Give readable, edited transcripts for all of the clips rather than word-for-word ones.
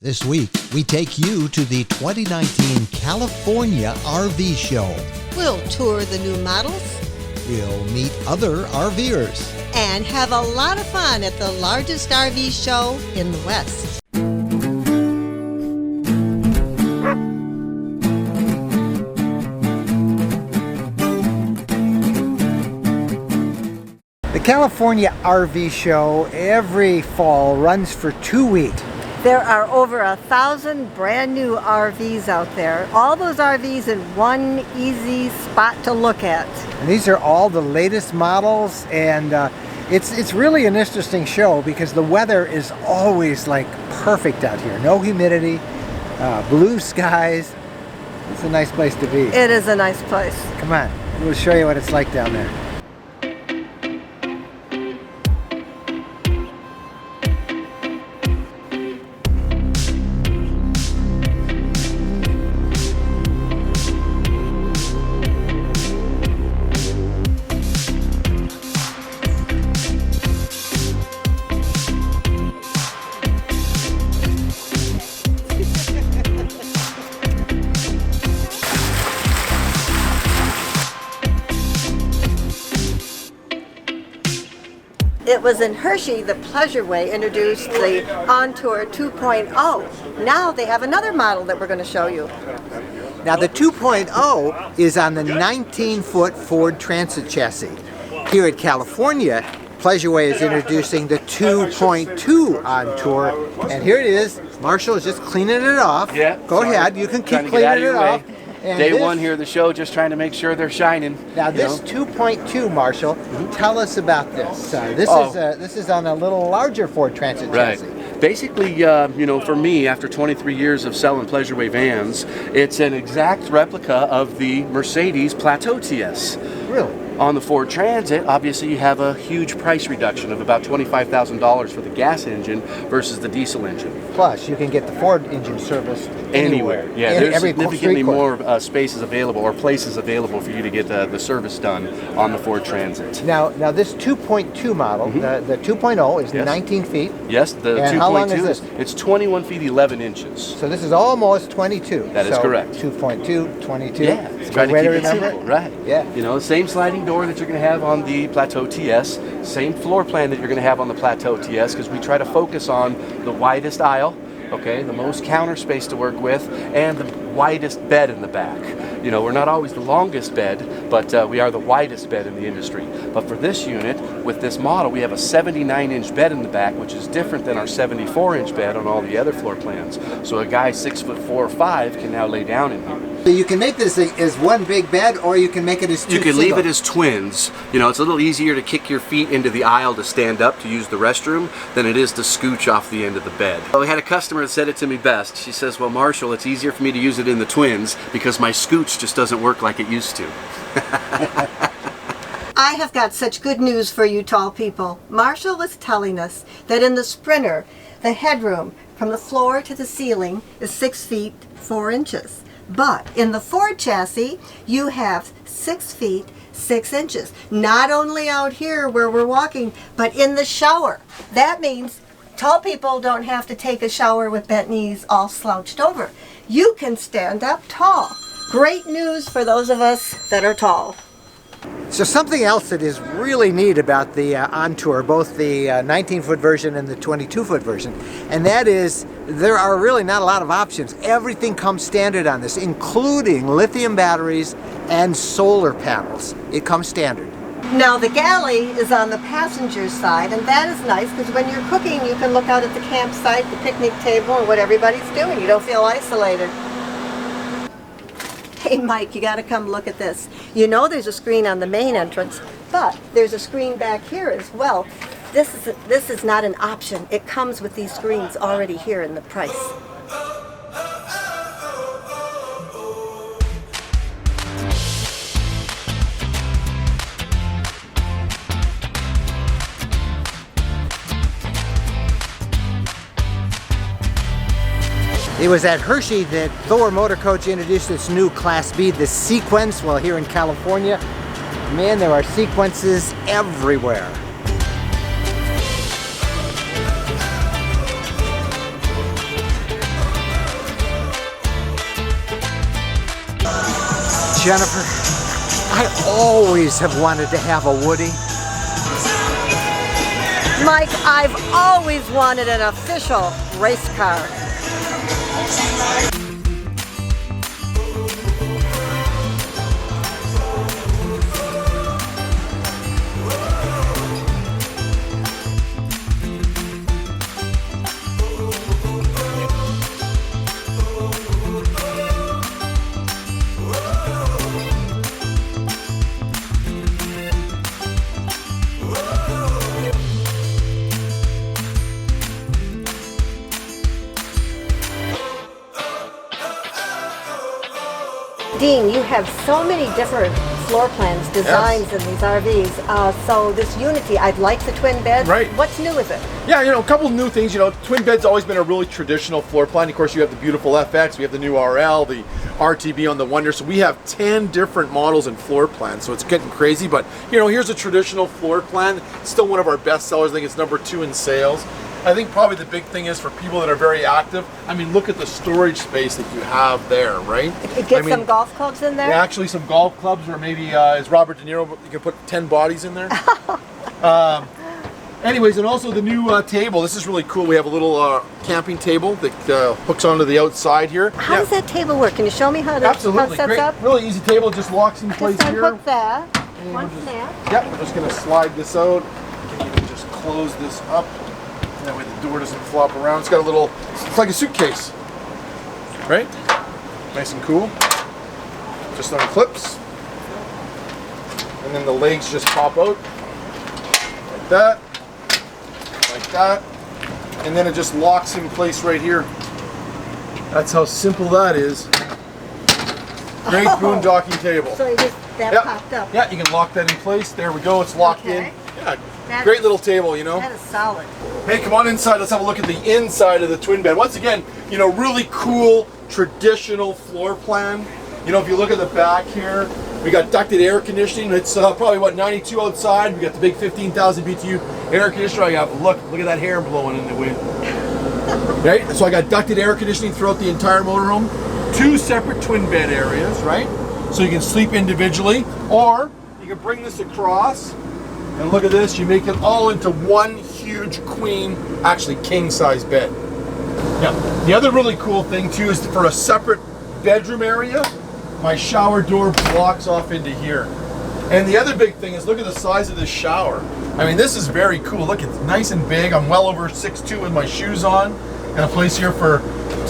This week, we take you to the 2019 California RV Show. We'll tour the new models. We'll meet other RVers. And have a lot of fun at the largest RV show in the West. The California RV Show every fall runs for 2 weeks. There are over 1,000 brand new RVs out there. All those RVs in one easy spot to look at. And these are all the latest models, and it's really an interesting show because the weather is always like perfect out here. No humidity, blue skies. It's a nice place to be. It is a nice place. Come on, we'll show you what it's like down there. It was in Hershey that Pleasureway introduced the Ontour 2.0. Now they have another model that we're going to show you. Now the 2.0 is on the 19-foot Ford Transit chassis. Here at California, Pleasureway is introducing the 2.2 Ontour, and here it is. Marshall is just cleaning it off. Yeah. Go ahead, you can keep cleaning it off. And Day one here of the show, just trying to make sure they're shining. Now this 2.2, Marshall, tell us about this. This is on a little larger Ford Transit chassis. Basically, for me, after 23 years of selling Pleasureway vans, it's an exact replica of the Mercedes Plateau TS. Really? On the Ford Transit, obviously you have a huge price reduction of about $25,000 for the gas engine versus the diesel engine. Plus, you can get the Ford engine serviced anywhere. Yeah, there's significantly more spaces available or places available for you to get the service done on the Ford Transit. Now this 2.2 model, the 2.0 is 19 feet. Yes, the 2.2 how long is this? It's 21 feet 11 inches. So this is almost 22. That is correct. 2.2, 22. Yeah, it's trying to keep it simple, right? Yeah. The same sliding door that you're going to have on the Plateau TS, same floor plan that you're going to have on the Plateau TS, because we try to focus on the widest aisle, okay, the most counter space to work with, and the widest bed in the back. We're not always the longest bed, but we are the widest bed in the industry. But for this unit, with this model, we have a 79-inch bed in the back, which is different than our 74-inch bed on all the other floor plans. So a guy 6'4" or 5" can now lay down in here. So you can make this as one big bed, or you can make it as two You can singles. leave it as twins. It's a little easier to kick your feet into the aisle to stand up to use the restroom than it is to scooch off the end of the bed. Well, we had a customer that said it to me best. She says, well, Marshall, it's easier for me to use it in the twins because my scooch just doesn't work like it used to. I have got such good news for you tall people. Marshall was telling us that in the Sprinter, the headroom from the floor to the ceiling is 6 feet 4 inches. But in the Ford chassis, you have 6 feet 6 inches. Not only out here where we're walking, but in the shower. That means tall people don't have to take a shower with bent knees all slouched over. You can stand up tall. Great news for those of us that are tall. So something else that is really neat about the Ontour, both the 19-foot version and the 22-foot version, and that is there are really not a lot of options. Everything comes standard on this, including lithium batteries and solar panels. It comes standard. Now the galley is on the passenger side, and that is nice because when you're cooking, you can look out at the campsite, the picnic table, and what everybody's doing. You don't feel isolated. Hey Mike, you gotta come look at this. There's a screen on the main entrance, but there's a screen back here as well. This is not an option. It comes with these screens already here in the price. It was at Hershey that Thor Motor Coach introduced its new Class B, the Sequence. Well, here in California, man, there are sequences everywhere. Jennifer, I always have wanted to have a Woody. Mike, I've always wanted an official race car. Dean, you have so many different floor plans, designs in these RVs. So this Unity, I'd like the twin bed. Right. What's new with it? Yeah, you know, a couple of new things. You know, twin bed's always been a really traditional floor plan. Of course, you have the beautiful FX, we have the new RL, the RTB on the Wonder. So we have 10 different models and floor plans. So it's getting crazy. But, you know, here's a traditional floor plan. It's still one of our best sellers. I think it's #2 in sales. I think probably the big thing is for people that are very active. I mean, look at the storage space that you have there, right? Get some golf clubs in there? Yeah, actually some golf clubs, or maybe as Robert De Niro, you can put 10 bodies in there. Anyways, and also the new table. This is really cool. We have a little camping table that hooks onto the outside here. How does that table work? Can you show me how, how it sets great. up? Really easy table. It just locks in place Just here. unhook that. One snap. Yep, we're just gonna slide this out. You can even just close this up. That way the door doesn't flop around. It's got a little, it's like a suitcase, right? Nice and cool. Just unclips. And then the legs just pop out. Like that. Like that. And then it just locks in place right here. That's how simple that is. Great boondocking table. So you just, that popped up. Yeah, you can lock that in place. There we go, it's locked in. Yeah, great little table, you know. That is solid. Hey, come on inside. Let's have a look at the inside of the twin bed. Once again, you know, really cool traditional floor plan. You know, if you look at the back here, we got ducted air conditioning. It's probably what, 92 outside. We got the big 15,000 BTU air conditioner. I got look at that hair blowing in the wind. Right. So I got ducted air conditioning throughout the entire motorhome. 2 separate twin bed areas, right? So you can sleep individually, or you can bring this across. And look at this, you make it all into one huge queen, actually king size bed. Now, the other really cool thing too is for a separate bedroom area, my shower door blocks off into here. And the other big thing is look at the size of this shower. I mean, this is very cool. Look, it's nice and big. I'm well over 6'2" with my shoes on. And a place here for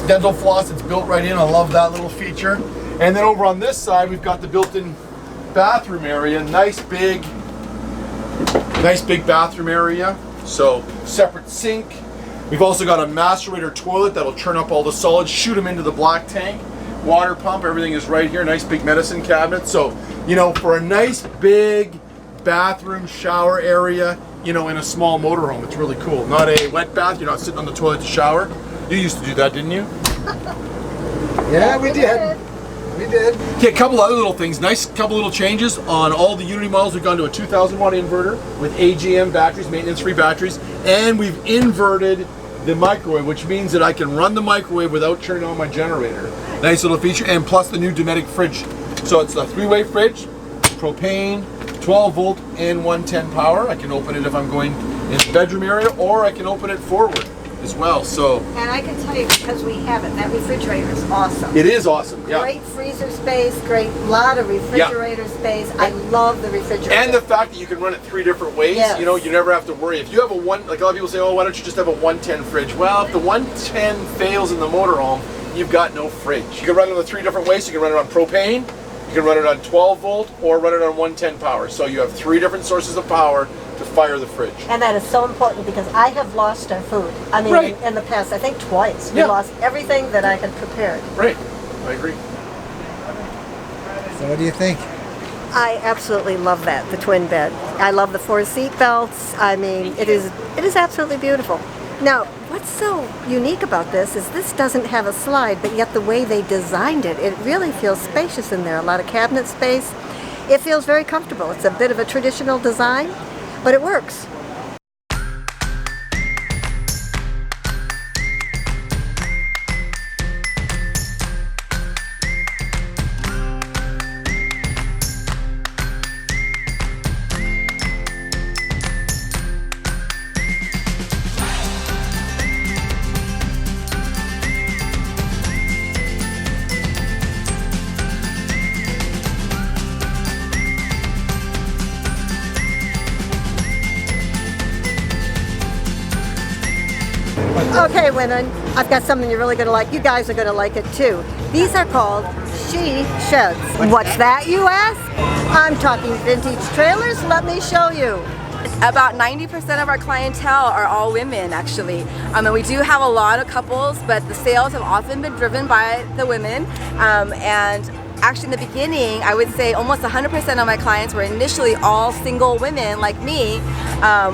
dental floss. It's built right in. I love that little feature. And then over on this side, we've got the built-in bathroom area. Nice big bathroom area. So separate sink. We've also got a macerator toilet that'll turn up all the solids, shoot them into the black tank. Water pump, everything is right here. Nice big medicine cabinet. So, you know, for a nice big bathroom shower area, you know, in a small motorhome, it's really cool. Not a wet bath. You're not sitting on the toilet to shower. You used to do that, didn't you? Yeah, we did. We did. Okay, a couple other little things. Nice couple little changes on all the Unity models. We've gone to a 2,000 watt inverter with AGM batteries, maintenance-free batteries, and we've inverted the microwave, which means that I can run the microwave without turning on my generator. Nice little feature, and plus the new Dometic fridge. So it's a 3-way fridge, propane, 12 volt, and 110 power. I can open it if I'm going in the bedroom area, or I can open it forward as well. So, and I can tell you, because we have it, that refrigerator is awesome. it is awesome. Yeah. Great freezer space, great lot of refrigerator space. I love the refrigerator. And the fact that you can run it 3 different ways, Yes. you know, you never have to worry. If you have a like a lot of people say, oh, why don't you just have a 110 fridge? Well, if the 110 fails in the motorhome, you've got no fridge. You can run it on 3 different ways. You can run it on propane, you can run it on 12 volt, or run it on 110 power. So you have 3 different sources of power to fire the fridge. And that is so important because I have lost our food. I mean, in the past, I think twice. We lost everything that I had prepared. Right, I agree. So what do you think? I absolutely love that, the twin bed. I love the 4 seat belts. I mean, it is absolutely beautiful. Now, what's so unique about this is this doesn't have a slide, but yet the way they designed it, it really feels spacious in there. A lot of cabinet space. It feels very comfortable. It's a bit of a traditional design, but it works. Okay, women, I've got something you're really going to like. You guys are going to like it too. These are called she sheds. What's that, you ask? I'm talking vintage trailers. Let me show you. About 90% of our clientele are all women, actually. And we do have a lot of couples, but the sales have often been driven by the women. And actually in the beginning, I would say almost 100% of my clients were initially all single women like me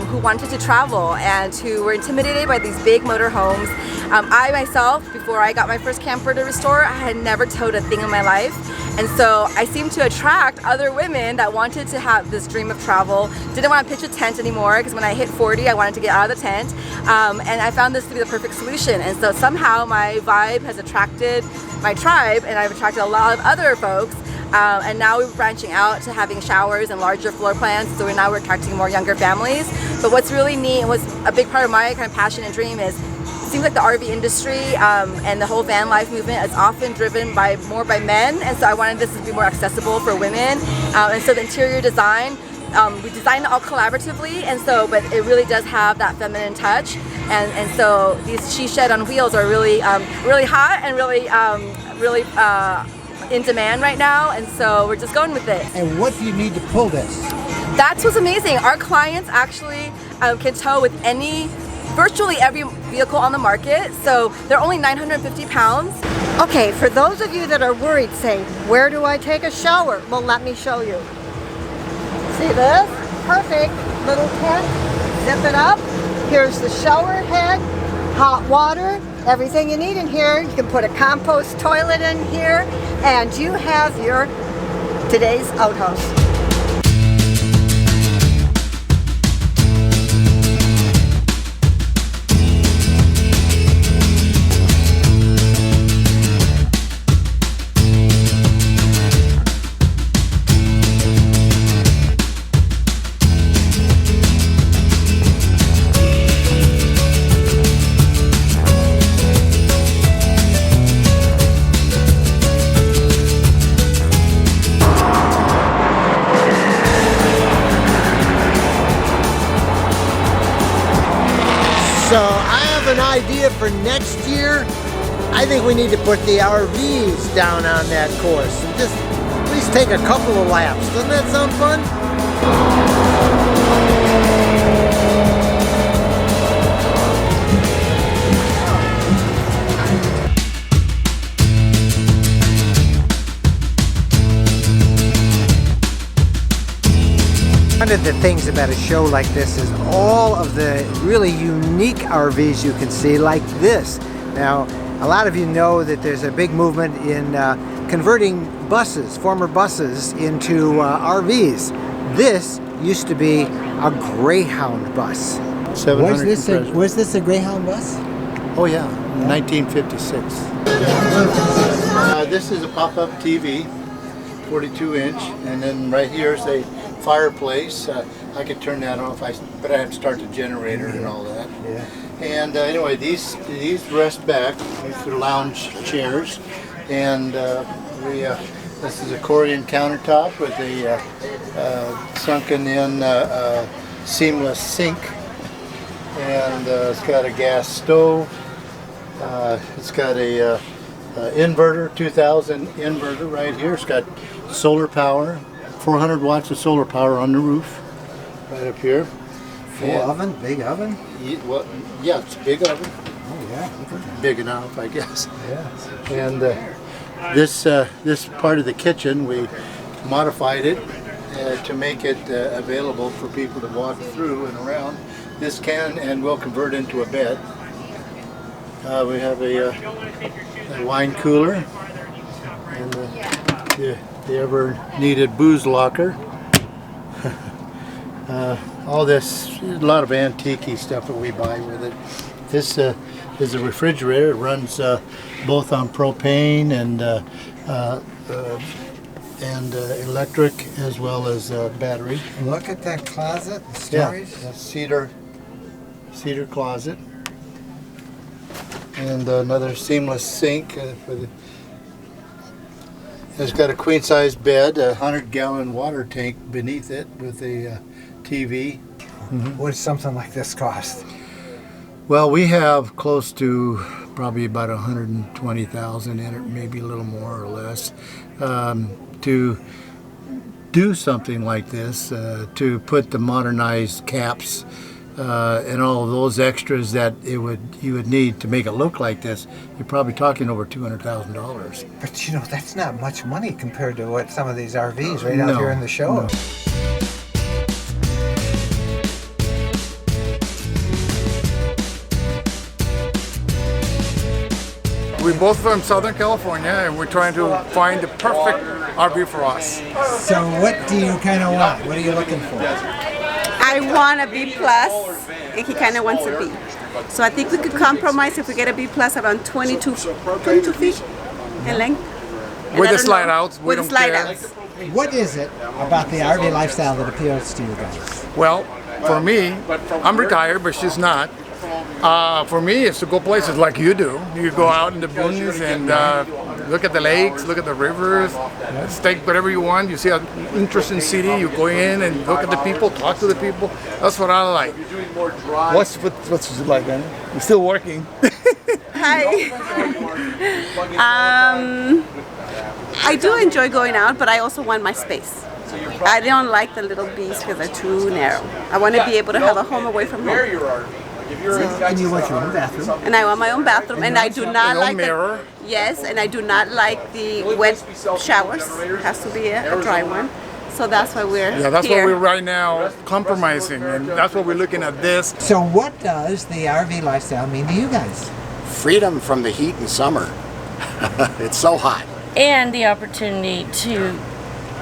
who wanted to travel and who were intimidated by these big motorhomes. I myself, before I got my first camper to restore, I had never towed a thing in my life. And so I seemed to attract other women that wanted to have this dream of travel, didn't want to pitch a tent anymore, because when I hit 40, I wanted to get out of the tent. And I found this to be the perfect solution. And so somehow my vibe has attracted my tribe, and I've attracted a lot of other folks. And now we're branching out to having showers and larger floor plans, so now we're attracting more younger families. But what's really neat and what's a big part of my kind of passion and dream is, it seems like the RV industry and the whole van life movement is often driven more by men, and so I wanted this to be more accessible for women. And so the interior design, we designed it all collaboratively, and so, but it really does have that feminine touch. And so these she shed on wheels are really really hot and really in demand right now, and so we're just going with it. And what do you need to pull this? That's what's amazing. Our clients actually can tow with virtually every vehicle on the market, so they're only 950 pounds. Okay, for those of you that are worried, saying, where do I take a shower? Well, let me show you. See this? Perfect little tent. Zip it up. Here's the shower head, hot water, everything you need in here. You can put a compost toilet in here, and you have your today's outhouse. So I have an idea for next year. I think we need to put the RVs down on that course and just at least take a couple of laps. Doesn't that sound fun? One of the things about a show like this is all of the really unique RVs you can see, like this. Now, a lot of you know that there's a big movement in converting buses, former buses, into RVs. This used to be a Greyhound bus. Was this a Greyhound bus? Oh yeah, 1956. This is a pop-up TV, 42-inch, and then right here is a fireplace. I could turn that off, but I have to start the generator and all that. Yeah. And anyway, these rest back. These are lounge chairs, and this is a Corian countertop with a sunken-in seamless sink, and it's got a gas stove. It's got a inverter, 2000 inverter right here. It's got solar power. 400 watts of solar power on the roof, right up here. Full oven, big oven? Yeah, it's a big oven. Oh yeah, look at that. Big enough, I guess. Yeah. And this part of the kitchen, we modified it to make it available for people to walk through and around. This can and will convert into a bed. We have a wine cooler and the ever needed booze locker. All this, a lot of antique-y stuff that we buy with it. This is a refrigerator. It runs both on propane and electric as well as battery. Look at that closet, the storage. Yeah, that's cedar closet. And another seamless sink it's got a queen-size bed, a 100-gallon water tank beneath it with a TV. What does something like this cost? Well, we have close to probably about 120,000 in it, maybe a little more or less, to do something like this, to put the modernized caps and all of those extras that you would need to make it look like this. You're probably talking over $200,000. But you know, that's not much money compared to what some of these RVs right out here in the show. No. We're both from Southern California, and we're trying to find the perfect RV for us. So what do you kind of want? What are you looking for? I want a B plus, and he kind of wants a B. So I think we could compromise if we get a B plus around 22 feet in length. And With I the don't slide know, outs, we with don't the slide care. outs. What is it about the RV lifestyle that appeals to you guys? Well, for me, I'm retired, but she's not. For me, it's to go places like you do. You go out in the boonies and look at the lakes, look at the rivers, take whatever you want. You see an interesting city, you go in and look at the people, talk to the people. That's what I like. What's it like, man? You're still working. Hi. I do enjoy going out, but I also want my space. I don't like the little Bs because they're too narrow. I want to be able to have a home away from home. And you want your own bathroom? And I want my own bathroom, and I do not Your own like mirror. Yes, and I do not like the wet showers. It has to be a dry one. So that's why we're That's here. what we're right now compromising, and that's what we're looking at this. So what does the RV lifestyle mean to you guys? Freedom from the heat in summer. It's so hot. And the opportunity to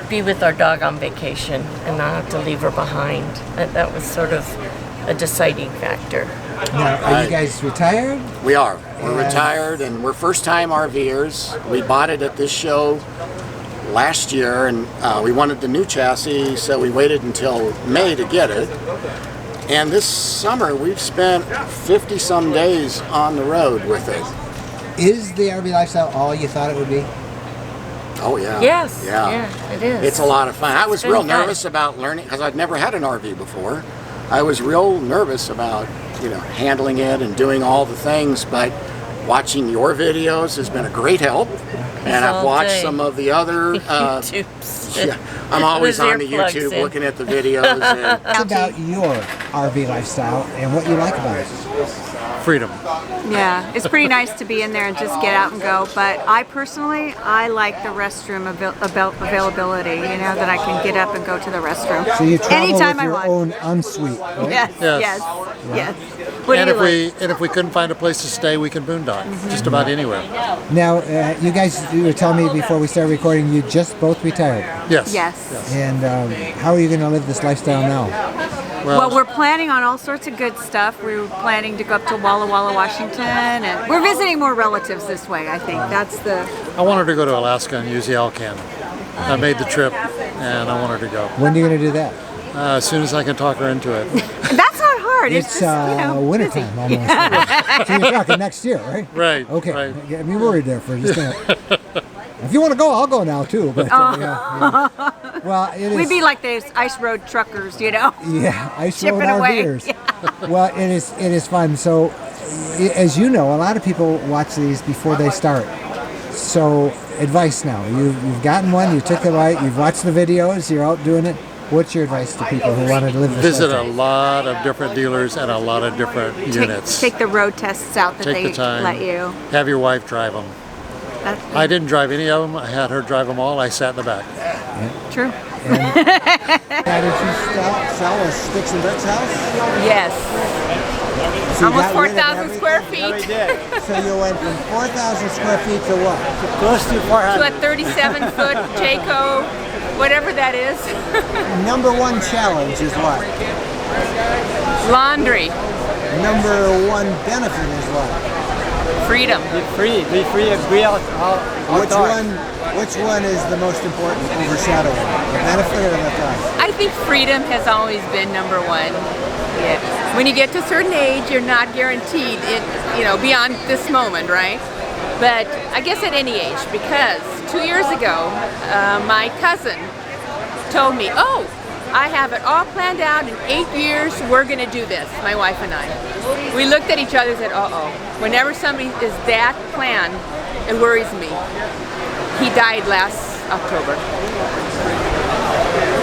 be with our dog on vacation and not have to leave her behind. That was sort of a deciding factor. Now, are you guys retired? We are. We're retired and we're first-time RVers. We bought it at this show last year, and we wanted the new chassis, so we waited until May to get it. And this summer, we've spent 50-some days on the road with it. Is the RV lifestyle all you thought it would be? Oh, yeah. Yes. Yeah. It is. It's a lot of fun. I was been real fun. nervous about learning, because I'd never had an RV before. I was real nervous about, handling it and doing all the things, but watching your videos has been a great help. And I've watched some of the other YouTubes. Yeah, I'm always With on the earplugs YouTube in. looking at the videos. And It's about your RV lifestyle and what you like about it. Freedom. Yeah, it's pretty nice to be in there and just get out and go. But I personally, I like the restroom availability. That I can get up and go to the restroom So you travel anytime with your I want. own ensuite, right? Yes. What And do you like? if we couldn't find a place to stay, we can boondock just about anywhere. Now, you guys, you were telling me before we started recording, you just both retired. Yes. Yes. And how are you going to live this lifestyle now? Well, we're planning on all sorts of good stuff. We're planning to go up to Walla Walla, Washington, and we're visiting more relatives this way, I think. That's the... I wanted to go to Alaska and use the Alcan. I made the trip, and I wanted to go. When are you going to do that? As soon as I can talk her into it. That's not hard. It's just, wintertime almost. So you're talking next year, right? Right. Okay. Right. Get me worried there for just a minute. If you want to go, I'll go now too. But yeah. Well, it is. We'd be like those ice road truckers, Yeah, ice road Chipping away. RVers. Well, it is fun. So, as you know, a lot of people watch these before they start. So, advice now. You've gotten one. You took a ride. You've watched the videos. You're out doing it. What's your advice to people who want to live this Visit a lifestyle? lot of different dealers and a lot of different units. Take the road tests out that Take they the time. let you. Have your wife drive them. I didn't drive any of them. I had her drive them all. I sat in the back. True. Now, did you sell a sticks and bricks house? Yes. So you Almost got rid of 4,000 everything? square feet. So you went from 4,000 square feet to what? Close to 400. To a 37-foot Jayco, whatever that is. Number one challenge is what? Laundry. Number one benefit is what? Freedom. Be free and be out. Which one is the most important, overshadowing? The benefit or the cost? I think freedom has always been number one. Yeah. When you get to a certain age, you're not guaranteed it, beyond this moment, right? But I guess at any age, because 2 years ago, my cousin told me, "Oh, I have it all planned out. In 8 years, we're going to do this, my wife and I. We looked at each other and said, uh-oh. Whenever somebody is that planned, it worries me. He died last October.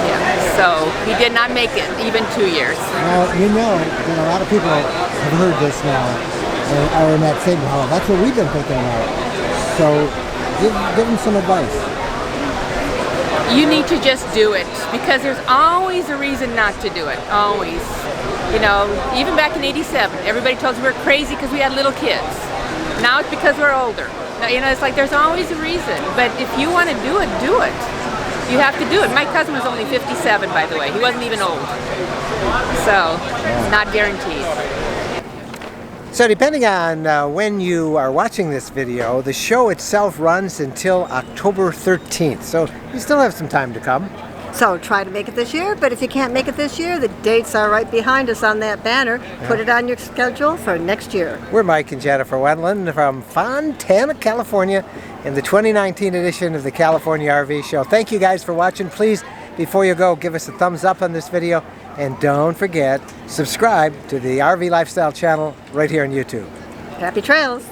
Yeah, so he did not make it, even 2 years. Well, you know, a lot of people have heard this now, are in that same hall. That's what we've been thinking about. So give them some advice. You need to just do it, because there's always a reason not to do it, always. You know, even back in '87, everybody told us we were crazy because we had little kids. Now it's because we're older. Now, you know, it's like there's always a reason, but if you want to do it, do it. You have to do it. My cousin was only 57, by the way. He wasn't even old. So, it's not guaranteed. So depending on when you are watching this video, the show itself runs until October 13th. So you still have some time to come. So try to make it this year, but if you can't make it this year, the dates are right behind us on that banner. Put it on your schedule for next year. We're Mike and Jennifer Wendland from Fontana, California, in the 2019 edition of the California RV Show. Thank you guys for watching. Please, before you go, give us a thumbs up on this video. And don't forget, subscribe to the RV Lifestyle channel right here on YouTube. Happy trails!